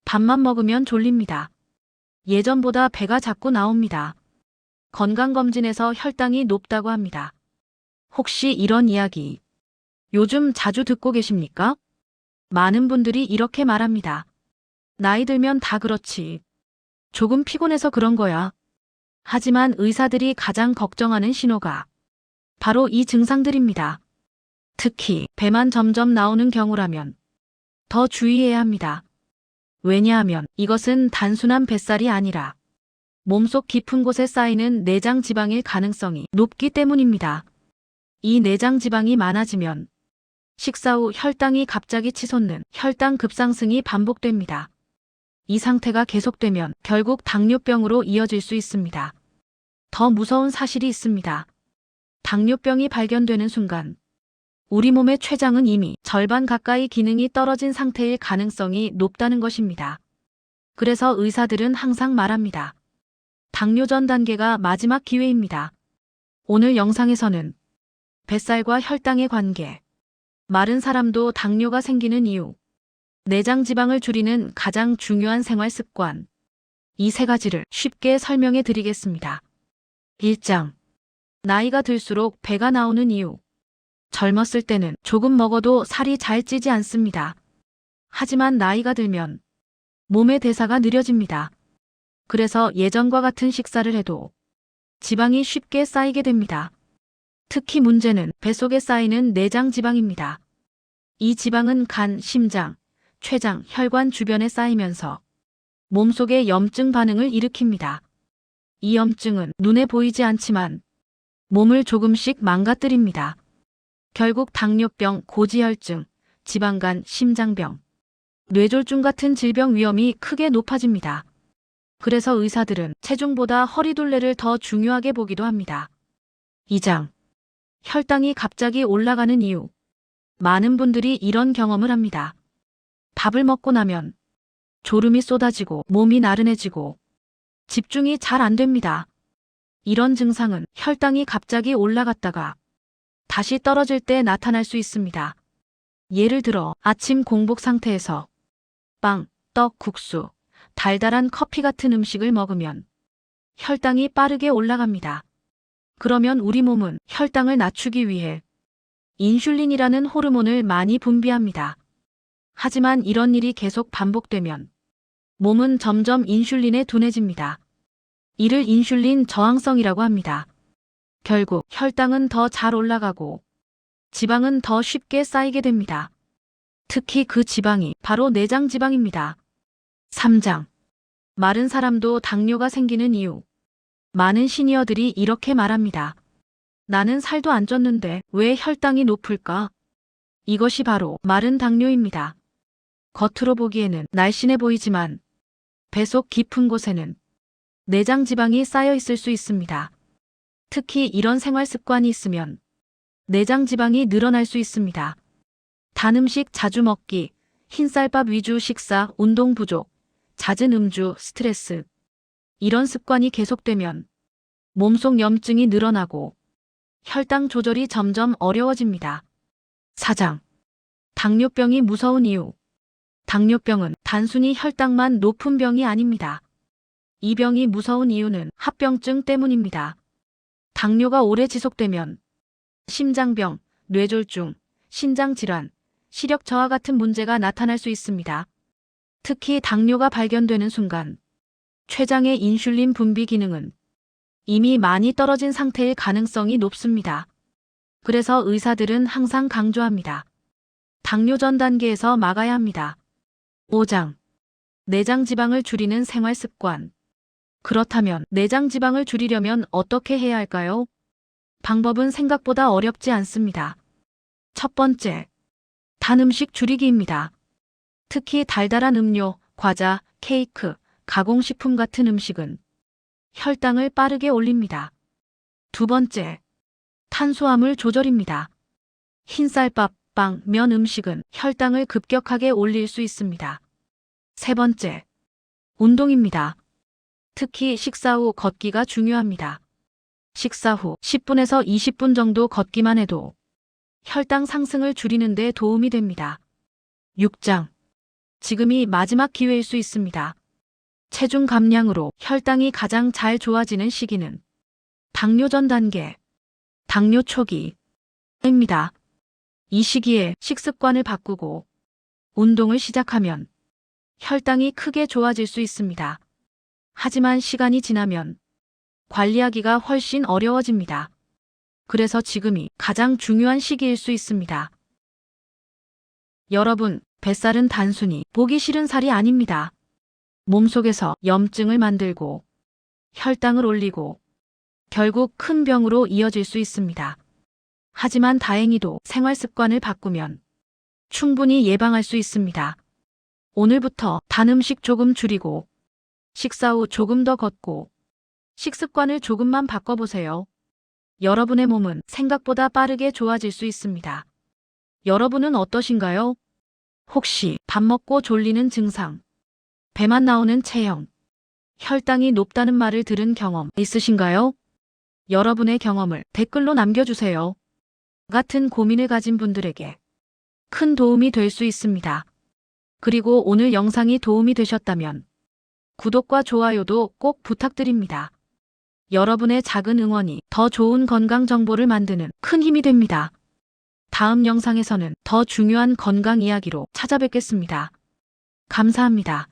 밥만 먹으면 졸립니다. 예전보다 배가 자꾸 나옵니다. 건강검진에서 혈당이 높다고 합니다. 혹시 이런 이야기 요즘 자주 듣고 계십니까? 많은 분들이 이렇게 말합니다. 나이 들면 다 그렇지. 조금 피곤해서 그런 거야. 하지만 의사들이 가장 걱정하는 신호가 바로 이 증상들입니다. 특히 배만 점점 나오는 경우라면 더 주의해야 합니다. 왜냐하면 이것은 단순한 뱃살이 아니라 몸속 깊은 곳에 쌓이는 내장 지방일 가능성이 높기 때문입니다. 이 내장 지방이 많아지면 식사 후 혈당이 갑자기 치솟는 혈당 급상승이 반복됩니다. 이 상태가 계속되면 결국 당뇨병으로 이어질 수 있습니다. 더 무서운 사실이 있습니다. 당뇨병이 발견되는 순간 우리 몸의 췌장은 이미 절반 가까이 기능이 떨어진 상태일 가능성이 높다는 것입니다. 그래서 의사들은 항상 말합니다. 당뇨 전 단계가 마지막 기회입니다. 오늘 영상에서는 뱃살과 혈당의 관계, 마른 사람도 당뇨가 생기는 이유, 내장 지방을 줄이는 가장 중요한 생활 습관, 이 세 가지를 쉽게 설명해 드리겠습니다. 1장. 나이가 들수록 배가 나오는 이유. 젊었을 때는 조금 먹어도 살이 잘 찌지 않습니다. 하지만 나이가 들면 몸의 대사가 느려집니다. 그래서 예전과 같은 식사를 해도 지방이 쉽게 쌓이게 됩니다. 특히 문제는 뱃속에 쌓이는 내장 지방입니다. 이 지방은 간, 심장, 췌장, 혈관 주변에 쌓이면서 몸속에 염증 반응을 일으킵니다. 이 염증은 눈에 보이지 않지만 몸을 조금씩 망가뜨립니다. 결국 당뇨병, 고지혈증, 지방간, 심장병, 뇌졸중 같은 질병 위험이 크게 높아집니다. 그래서 의사들은 체중보다 허리둘레를 더 중요하게 보기도 합니다. 2장. 혈당이 갑자기 올라가는 이유. 많은 분들이 이런 경험을 합니다. 밥을 먹고 나면 졸음이 쏟아지고 몸이 나른해지고 집중이 잘 안 됩니다. 이런 증상은 혈당이 갑자기 올라갔다가 다시 떨어질 때 나타날 수 있습니다. 예를 들어 아침 공복 상태에서 빵, 떡, 국수, 달달한 커피 같은 음식을 먹으면 혈당이 빠르게 올라갑니다. 그러면 우리 몸은 혈당을 낮추기 위해 인슐린이라는 호르몬을 많이 분비합니다. 하지만 이런 일이 계속 반복되면 몸은 점점 인슐린에 둔해집니다. 이를 인슐린 저항성이라고 합니다. 결국 혈당은 더 잘 올라가고 지방은 더 쉽게 쌓이게 됩니다. 특히 그 지방이 바로 내장 지방입니다. 3장. 마른 사람도 당뇨가 생기는 이유. 많은 시니어들이 이렇게 말합니다. 나는 살도 안 쪘는데 왜 혈당이 높을까? 이것이 바로 마른 당뇨입니다. 겉으로 보기에는 날씬해 보이지만 배속 깊은 곳에는 내장 지방이 쌓여 있을 수 있습니다. 특히 이런 생활 습관이 있으면 내장 지방이 늘어날 수 있습니다. 단 음식 자주 먹기, 흰쌀밥 위주 식사, 운동 부족, 잦은 음주, 스트레스. 이런 습관이 계속되면 몸속 염증이 늘어나고 혈당 조절이 점점 어려워집니다. 4장. 당뇨병이 무서운 이유. 당뇨병은 단순히 혈당만 높은 병이 아닙니다. 이 병이 무서운 이유는 합병증 때문입니다. 당뇨가 오래 지속되면 심장병, 뇌졸중, 신장질환, 시력 저하 같은 문제가 나타날 수 있습니다. 특히 당뇨가 발견되는 순간 췌장의 인슐린 분비 기능은 이미 많이 떨어진 상태일 가능성이 높습니다. 그래서 의사들은 항상 강조합니다. 당뇨 전 단계에서 막아야 합니다. 5장. 내장 지방을 줄이는 생활 습관. 그렇다면 내장 지방을 줄이려면 어떻게 해야 할까요? 방법은 생각보다 어렵지 않습니다. 첫 번째, 단 음식 줄이기입니다. 특히 달달한 음료, 과자, 케이크, 가공식품 같은 음식은 혈당을 빠르게 올립니다. 두 번째, 탄수화물 조절입니다. 흰쌀밥, 빵, 면 음식은 혈당을 급격하게 올릴 수 있습니다. 세 번째, 운동입니다. 특히 식사 후 걷기가 중요합니다. 식사 후 10분에서 20분 정도 걷기만 해도 혈당 상승을 줄이는 데 도움이 됩니다. 6장. 지금이 마지막 기회일 수 있습니다. 체중 감량으로 혈당이 가장 잘 좋아지는 시기는 당뇨 전 단계, 당뇨 초기입니다. 이 시기에 식습관을 바꾸고 운동을 시작하면 혈당이 크게 좋아질 수 있습니다. 하지만 시간이 지나면 관리하기가 훨씬 어려워집니다. 그래서 지금이 가장 중요한 시기일 수 있습니다. 여러분, 뱃살은 단순히 보기 싫은 살이 아닙니다. 몸속에서 염증을 만들고 혈당을 올리고 결국 큰 병으로 이어질 수 있습니다. 하지만 다행히도 생활 습관을 바꾸면 충분히 예방할 수 있습니다. 오늘부터 단 음식 조금 줄이고 식사 후 조금 더 걷고 식습관을 조금만 바꿔보세요. 여러분의 몸은 생각보다 빠르게 좋아질 수 있습니다. 여러분은 어떠신가요? 혹시 밥 먹고 졸리는 증상, 배만 나오는 체형, 혈당이 높다는 말을 들은 경험 있으신가요? 여러분의 경험을 댓글로 남겨주세요. 같은 고민을 가진 분들에게 큰 도움이 될 수 있습니다. 그리고 오늘 영상이 도움이 되셨다면 구독과 좋아요도 꼭 부탁드립니다. 여러분의 작은 응원이 더 좋은 건강 정보를 만드는 큰 힘이 됩니다. 다음 영상에서는 더 중요한 건강 이야기로 찾아뵙겠습니다. 감사합니다.